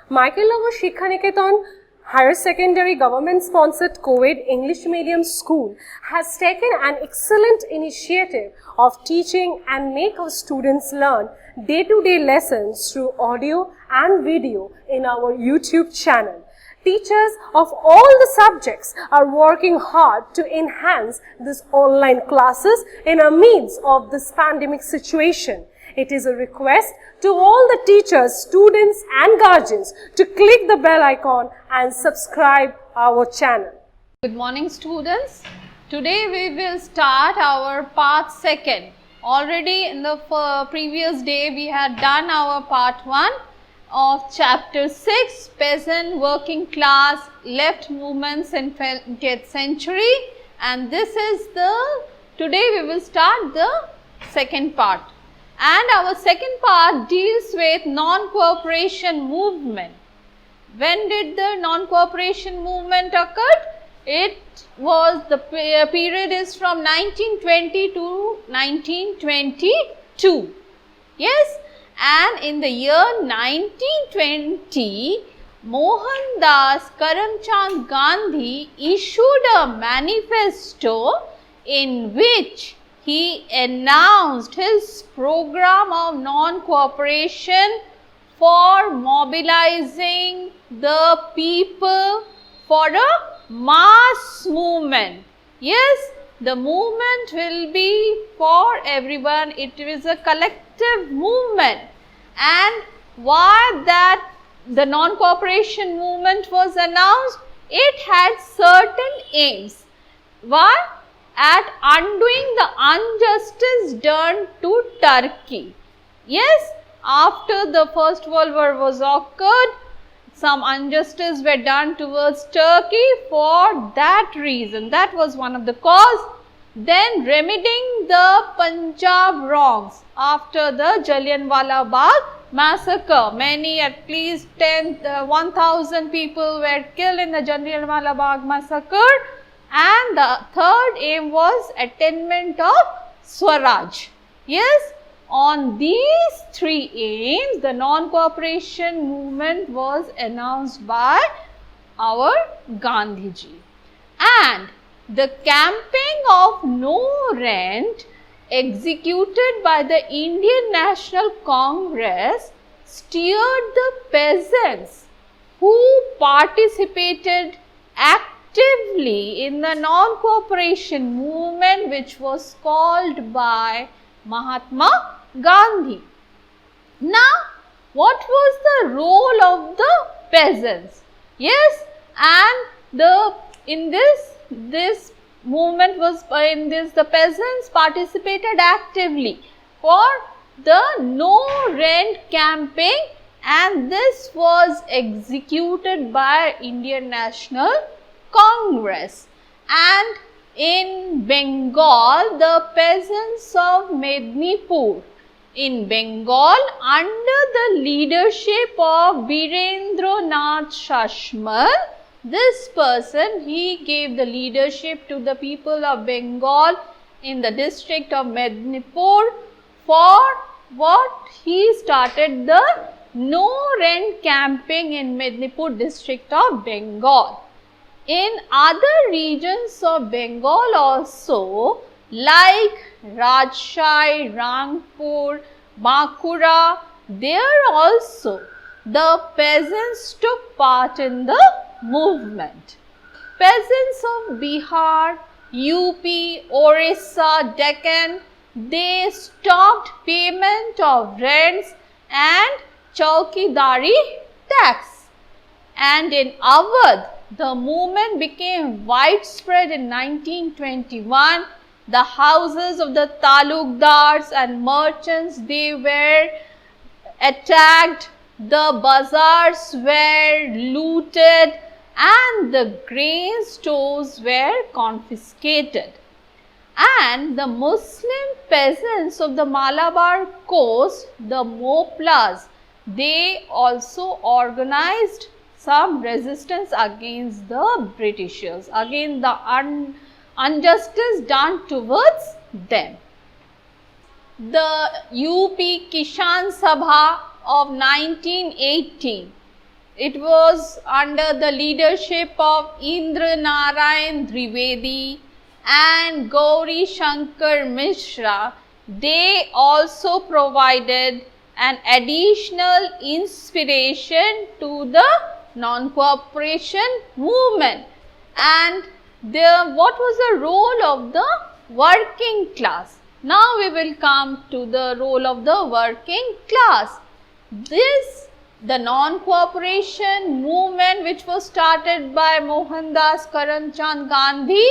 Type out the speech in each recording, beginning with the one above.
Michael Shikha Niketan Higher Secondary Government-sponsored co-ed English medium school has taken an excellent initiative of teaching and make our students learn day-to-day lessons through audio and video in our YouTube channel. Teachers of all the subjects are working hard to enhance these online classes in the midst of this pandemic situation. It is a request to all the teachers, students and guardians to click the bell icon and subscribe our channel. Good morning students. Today we will start our part 2nd. Already in the previous day we had done our part 1 of chapter 6, peasant working class left movements in 20th century, and today we will start the second part. And our second part deals with non-cooperation movement. When did the non-cooperation movement occur? It was the period is from 1920 to 1922. Yes, and in the year 1920, Mohandas Karamchand Gandhi issued a manifesto in which he announced his program of non-cooperation for mobilizing the people for a mass movement. Yes, the movement will be for everyone. It is a collective movement. And why that the non-cooperation movement was announced? It had certain aims. Why? At undoing the injustice done to Turkey. Yes, after the First World War was occurred, some injustice were done towards Turkey. For that reason, that was one of the cause. Then remedying the Punjab wrongs after the Jallianwala Bagh massacre. Many, at least 1,000 people were killed in the Jallianwala Bagh massacre. And the third aim was attainment of Swaraj. Yes, on these three aims, the non-cooperation movement was announced by our Gandhiji. And the campaign of no rent executed by the Indian National Congress steered the peasants who participated actively in the non-cooperation movement, which was called by Mahatma Gandhi. Now, what was the role of the peasants? Yes, and in this movement was the peasants participated actively for the no rent campaign, and this was executed by Indian National Congress. And in Bengal, the peasants of Mednipur in Bengal, under the leadership of Birendranath Shashmal, this person, he gave the leadership to the people of Bengal in the district of Mednipur. For what? He started the no rent campaign in Mednipur district of Bengal. In other regions of Bengal also, like Rajshahi, Rangpur, Bankura, there also the peasants took part in the movement. Peasants of Bihar, UP, Orissa, Deccan, they stopped payment of rents and Chaukidari tax. And in Awadh, the movement became widespread in 1921. The houses of the talukdars and merchants, they were attacked, the bazaars were looted, and the grain stores were confiscated. And the Muslim peasants of the Malabar coast, the Moplas, they also organized some resistance against the Britishers, against the injustice done towards them. The UP Kishan Sabha of 1918, It was under the leadership of Indra Narayan Trivedi and Gauri Shankar Mishra. They also provided an additional inspiration to the non-cooperation movement. And what was the role of the working class? Now we will come to the role of the working class. The non-cooperation movement which was started by Mohandas Karamchand Gandhi,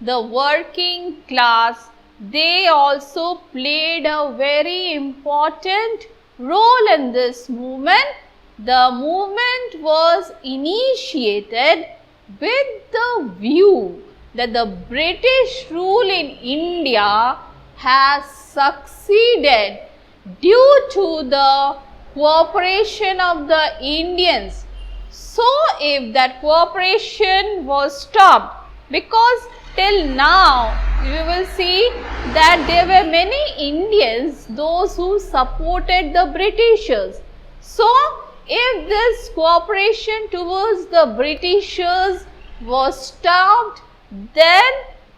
the working class, they also played a very important role in this movement. The movement was initiated with the view that the British rule in India has succeeded due to the cooperation of the Indians. So, if that cooperation was stopped, because till now you will see that there were many Indians, those who supported the Britishers. So, if this cooperation towards the Britishers was stopped, then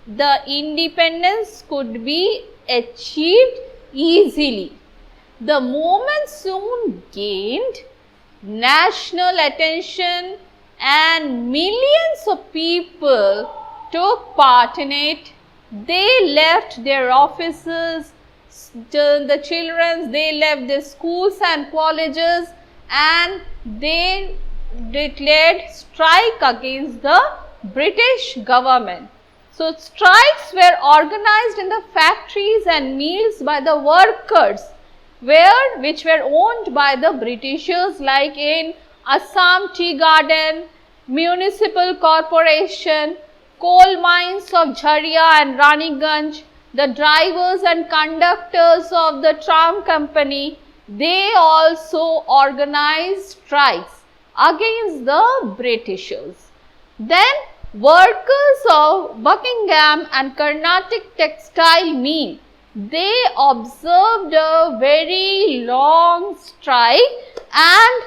the independence could be achieved easily. The movement soon gained national attention and millions of people took part in it. They left their offices, the children, they left their schools and colleges, and they declared strike against the British government. So, strikes were organized in the factories and mills by the workers, which were owned by the Britishers, like in Assam Tea Garden, Municipal Corporation, coal mines of Jharia and Raniganj, the drivers and conductors of the tram company, they also organized strikes against the Britishers. Then workers of Buckingham and Carnatic Textile Mill, they observed a very long strike, and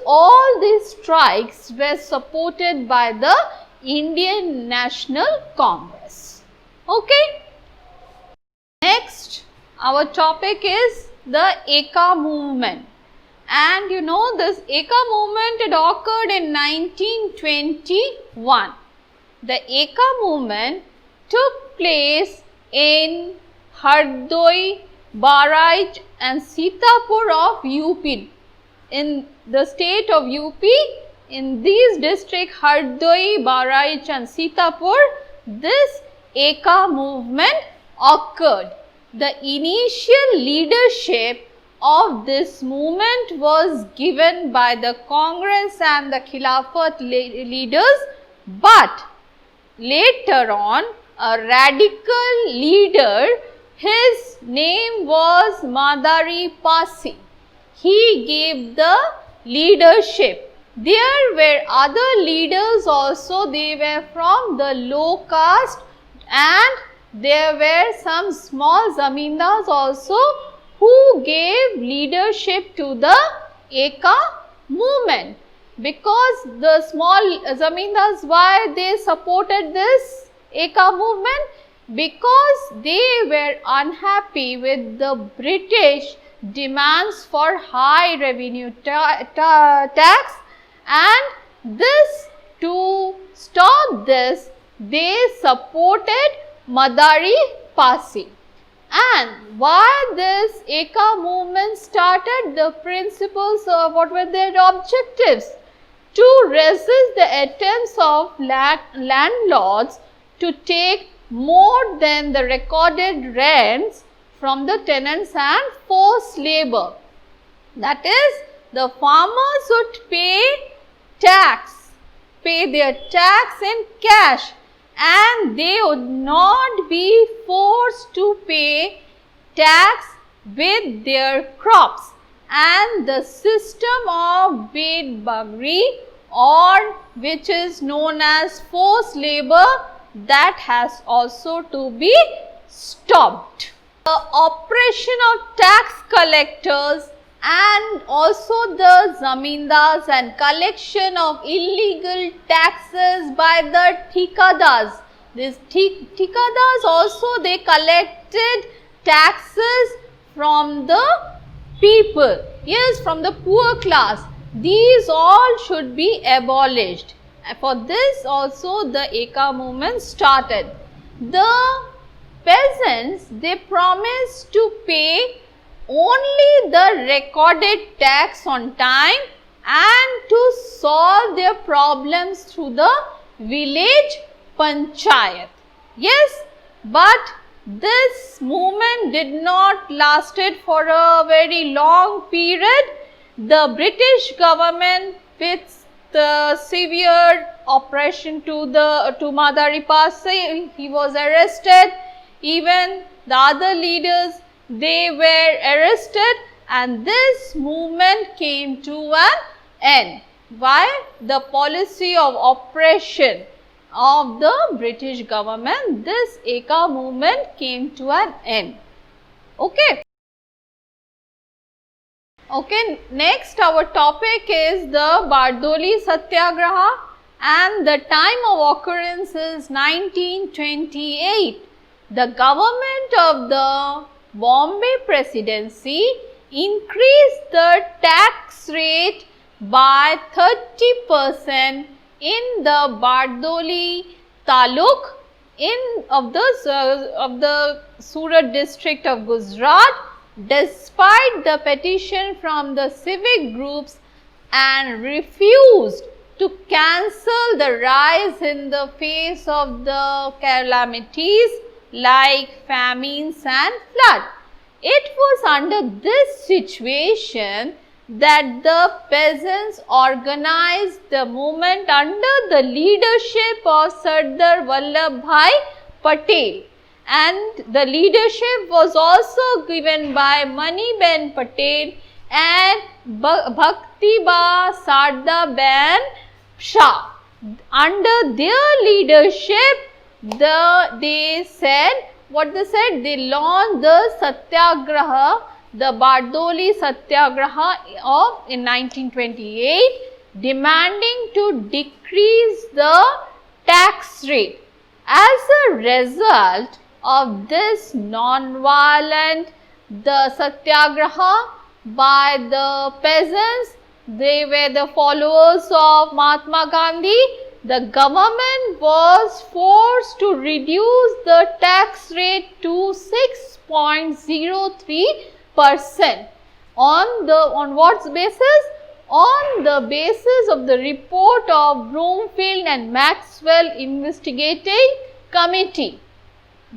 all these strikes were supported by the Indian National Congress. Okay. Next, our topic is the Ekka movement. And you know, this Ekka movement had occurred in 1921. The Ekka movement took place in Hardoi, Bahraich and Sitapur of UP. In the state of UP, in these districts Hardoi, Bahraich and Sitapur, this Ekka movement occurred. The initial leadership of this movement was given by the Congress and the Khilafat leaders, but later on a radical leader, his name was Madari Pasi. He gave the leadership. There were other leaders also, they were from the low caste, and there were some small zamindars also who gave leadership to the Ekka movement. Because the small zamindars, why they supported this Ekka movement? Because they were unhappy with the British demands for high revenue tax, and to stop this, they supported Madari Pasi. And why this Ekka movement started? The principles of what were their objectives? To resist the attempts of landlords to take more than the recorded rents from the tenants and forced labor. That is, the farmers would pay their tax in cash, and they would not be forced to pay tax with their crops. And the system of Bed Bagri, or which is known as forced labor, that has also to be stopped. The oppression of tax collectors and also the zamindars and collection of illegal taxes by the tikadars. These tikadars also, they collected taxes from the people, yes, from the poor class. These all should be abolished. For this also the Eka movement started. The peasants, they promised to pay only the recorded tax on time and to solve their problems through the village panchayat. Yes, but this movement did not lasted for a very long period. The British government, with the severe oppression to Madari Parsi, he was arrested. Even the other leaders, they were arrested, and this movement came to an end. Why? The policy of oppression of the British government, this Eka movement came to an end. Okay. Okay, next our topic is the Bardoli Satyagraha, and the time of occurrence is 1928. The government of the Bombay Presidency increased the tax rate by 30% in the Bardoli Taluk of the Surat district of Gujarat, despite the petition from the civic groups, and refused to cancel the rise in the face of the calamities like famines and flood. It was under this situation that the peasants organized the movement under the leadership of Sardar Vallabhbhai Patel, and the leadership was also given by Maniben Patel and Bhaktiba Sardaben Shah. Under their leadership, they launched the Satyagraha, the Bardoli Satyagraha in 1928, demanding to decrease the tax rate. As a result of this non-violent Satyagraha by the peasants, they were the followers of Mahatma Gandhi. The government was forced to reduce the tax rate to 6.03%. On what basis? On the basis of the report of Broomfield and Maxwell Investigating Committee.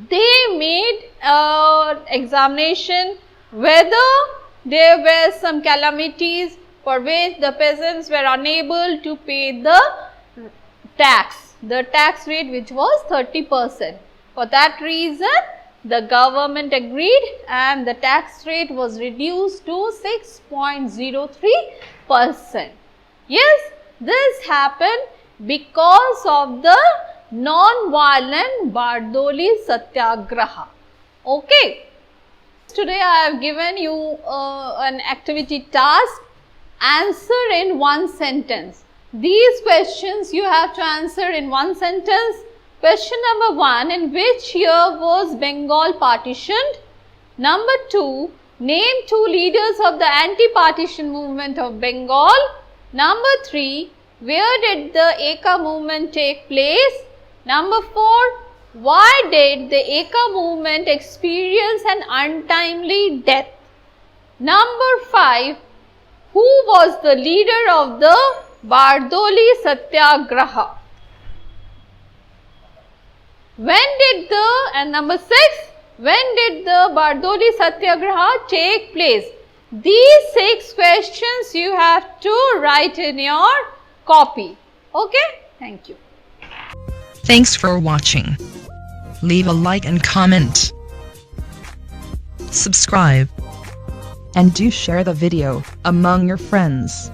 They made an examination whether there were some calamities for which the peasants were unable to pay the tax rate, which was 30%. For that reason, the government agreed and the tax rate was reduced to 6.03%. Yes, this happened because of the non-violent Bardoli Satyagraha. Okay. Today I have given you an activity task. Answer in one sentence. These questions you have to answer in one sentence. Question number 1, in which year was Bengal partitioned? Number 2, name 2 leaders of the anti-partition movement of Bengal. Number 3, where did the Eka movement take place? Number 4, why did the Eka movement experience an untimely death? Number 5, who was the leader of the Bardoli Satyagraha? Number 6, when did the Bardoli Satyagraha take place? These 6 questions you have to write in your copy. Okay? Thank you. Thanks for watching. Leave a like and comment. Subscribe. And do share the video among your friends.